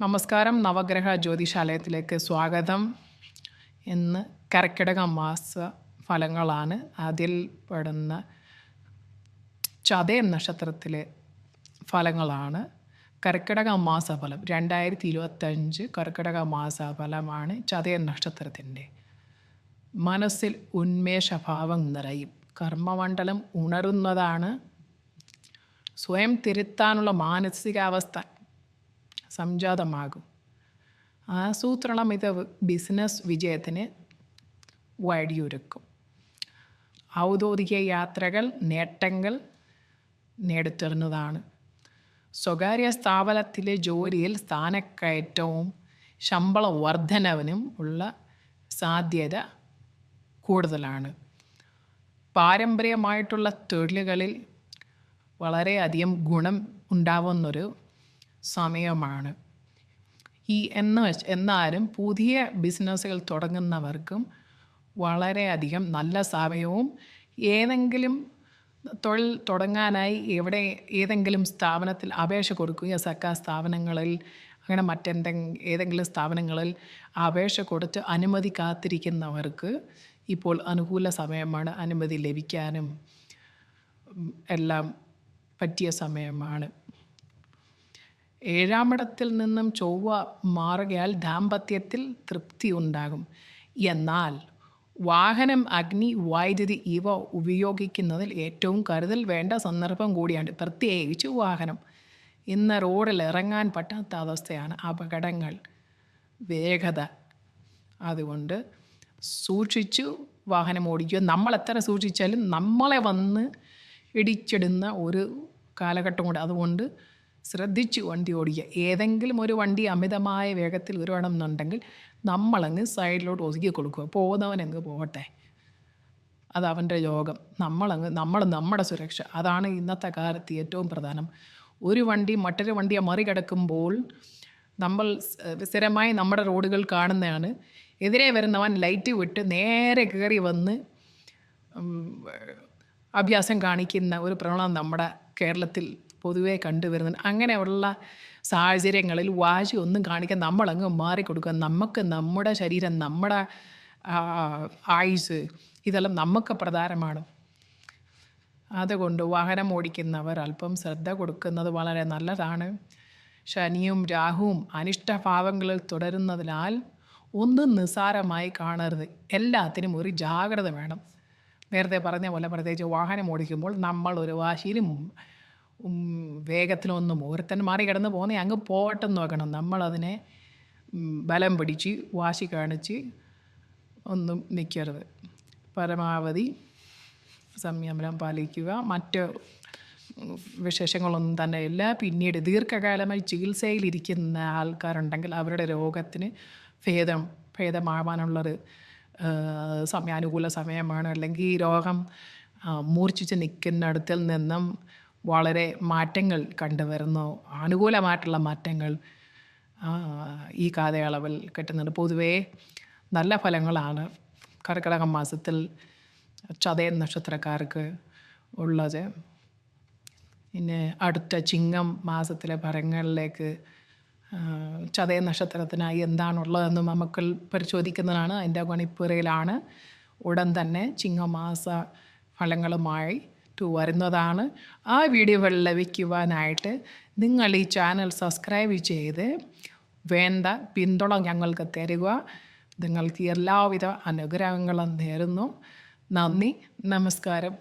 നമസ്കാരം. നവഗ്രഹ ജ്യോതിശാലയത്തിലേക്ക് സ്വാഗതം. ഇന്ന് കർക്കിടക മാസ ഫലങ്ങളാണ്. അതിൽ പെടുന്ന ചതയം നക്ഷത്രത്തിലെ ഫലങ്ങളാണ്. കർക്കിടക മാസഫലം 2025 കർക്കിടക മാസഫലമാണ്. ചതയം നക്ഷത്രത്തിൻ്റെ മനസ്സിൽ ഉന്മേഷഭാവം നിറയും. കർമ്മമണ്ഡലം ഉണരുന്നതാണ്. സ്വയം തിരുത്താനുള്ള മാനസികാവസ്ഥ സംജാതമാകും. ആസൂത്രണ മികവ് ബിസിനസ് വിജയത്തിന് വഴിയൊരുക്കും. ഔദ്യോഗിക യാത്രകൾ നേട്ടങ്ങൾ നേടിത്തരുന്നതാണ്. സ്വകാര്യ സ്ഥാപനത്തിലെ ജോലിയിൽ സ്ഥാനക്കയറ്റവും ശമ്പള വർധനവിനും ഉള്ള സാധ്യത കൂടുതലാണ്. പാരമ്പര്യമായിട്ടുള്ള തൊഴിലുകളിൽ വളരെയധികം ഗുണം ഉണ്ടാവുന്നൊരു സമയമാണ്. എന്നാലും പുതിയ ബിസിനസ്സുകൾ തുടങ്ങുന്നവർക്കും വളരെയധികം നല്ല സമയവും, ഏതെങ്കിലും തൊഴിൽ തുടങ്ങാനായി ഏതെങ്കിലും സ്ഥാപനത്തിൽ അപേക്ഷ കൊടുക്കുകയോ സർക്കാർ സ്ഥാപനങ്ങളിൽ അങ്ങനെ ഏതെങ്കിലും സ്ഥാപനങ്ങളിൽ അപേക്ഷ കൊടുത്ത് അനുമതി കാത്തിരിക്കുന്നവർക്ക് ഇപ്പോൾ അനുകൂല സമയമാണ്. അനുമതി ലഭിക്കാനും എല്ലാം പറ്റിയ സമയമാണ്. 7-ാമിടത്തിൽ നിന്നും ചൊവ്വ മാറുകയാൽ ദാമ്പത്യത്തിൽ തൃപ്തി ഉണ്ടാകും. എന്നാൽ വാഹനം, അഗ്നി, വൈദ്യുതി ഇവ ഉപയോഗിക്കുന്നതിൽ ഏറ്റവും കരുതൽ വേണ്ട സന്ദർഭം കൂടിയാണ്. പ്രത്യേകിച്ച് വാഹനം. ഇന്ന് റോഡിൽ ഇറങ്ങാൻ പറ്റാത്ത അവസ്ഥയാണ്. അപകടങ്ങൾ, വേഗത. അതുകൊണ്ട് സൂക്ഷിച്ചു വാഹനം ഓടിക്കുക. നമ്മൾ എത്ര സൂക്ഷിച്ചാലും നമ്മളെ വന്ന് ഇടിച്ചിടുന്ന ഒരു കാലഘട്ടം കൂടെ. അതുകൊണ്ട് ശ്രദ്ധിച്ച് വണ്ടി ഓടിക്കുക. ഏതെങ്കിലും ഒരു വണ്ടി അമിതമായ വേഗത്തിൽ വരുവാണെന്നുണ്ടെങ്കിൽ നമ്മളങ്ങ് സൈഡിലോട്ട് ഒതുക്കി കൊടുക്കുക. പോകുന്നവനങ്ങ് പോകട്ടെ, അത് അവൻ്റെ യോഗം. നമ്മുടെ സുരക്ഷ, അതാണ് ഇന്നത്തെ കാലത്ത് ഏറ്റവും പ്രധാനം. ഒരു വണ്ടി മറ്റൊരു വണ്ടിയെ മറികടക്കുമ്പോൾ നമ്മൾ സ്ഥിരമായി നമ്മുടെ റോഡുകൾ കാണുന്നതാണ്. എതിരെ വരുന്നവൻ ലൈറ്റ് വിട്ട് നേരെ കയറി വന്ന് അഭ്യാസം കാണിക്കുന്ന ഒരു പ്രവണത നമ്മുടെ കേരളത്തിൽ പൊതുവേ കണ്ടുവരുന്നുണ്ട്. അങ്ങനെയുള്ള സാഹചര്യങ്ങളിൽ വാശി ഒന്നും കാണിക്കാൻ നമ്മളങ്ങ് മാറിക്കൊടുക്കുക. നമുക്ക് നമ്മുടെ ശരീരം, നമ്മുടെ ആയുസ്, ഇതെല്ലാം നമുക്ക് പ്രധാനമാണ്. അതുകൊണ്ട് വാഹനം ഓടിക്കുന്നവർ അല്പം ശ്രദ്ധ കൊടുക്കുന്നത് വളരെ നല്ലതാണ്. ശനിയും രാഹുവും അനിഷ്ടഭാവങ്ങളിൽ തുടരുന്നതിനാൽ ഒന്നും നിസ്സാരമായി കാണരുത്. എല്ലാത്തിനും ഒരു ജാഗ്രത വേണം. നേരത്തെ പറഞ്ഞ പോലെ പ്രത്യേകിച്ച് വാഹനം ഓടിക്കുമ്പോൾ നമ്മൾ ഒരു വാശിയിലും വേഗത്തിലൊന്നും ഒരുത്തൻ മാറി കിടന്ന് പോകുന്നേ അങ്ങ് പോകട്ടെന്ന് നോക്കണം. നമ്മളതിനെ ബലം പിടിച്ച് വാശി കാണിച്ച് ഒന്നും നിൽക്കരുത്. പരമാവധി സംയമനം പാലിക്കുക. മറ്റ് വിശേഷങ്ങളൊന്നും തന്നെ ഇല്ല. പിന്നീട് ദീർഘകാലമായി ചികിത്സയിലിരിക്കുന്ന ആൾക്കാരുണ്ടെങ്കിൽ അവരുടെ രോഗത്തിന് ഭേദമാവാനുള്ളൊരു അനുകൂല സമയമാണ്. അല്ലെങ്കിൽ ഈ രോഗം മൂർച്ഛിച്ച് നിൽക്കുന്നിടത്തിൽ നിന്നും വളരെ മാറ്റങ്ങൾ കണ്ടുവരുന്നു. അനുകൂലമായിട്ടുള്ള മാറ്റങ്ങൾ ഈ കാലയളവിൽ കിട്ടുന്നുണ്ട്. പൊതുവേ നല്ല ഫലങ്ങളാണ് കർക്കിടക മാസത്തിൽ ചതയം നക്ഷത്രക്കാർക്ക് ഉള്ളത്. പിന്നെ അടുത്ത ചിങ്ങം മാസത്തിലെ ഫലങ്ങളിലേക്ക് ചതയം നക്ഷത്രത്തിനായി എന്താണുള്ളതെന്ന് നമുക്ക് പരിശോധിക്കുന്നതാണ്. അതിൻ്റെ ഗണിപ്പുരയിലാണ്. ഉടൻ തന്നെ ചിങ്ങമാസ ഫലങ്ങളുമായി വരുന്നതാണ്. ആ വീഡിയോകൾ ലഭിക്കുവാനായിട്ട് നിങ്ങൾ ഈ ചാനൽ സബ്സ്ക്രൈബ് ചെയ്ത് വേണ്ട പിന്തുണ ഞങ്ങൾക്ക് തരിക. നിങ്ങൾക്ക് എല്ലാവിധ അനുഗ്രഹങ്ങളും നേരുന്നു. നന്ദി, നമസ്കാരം.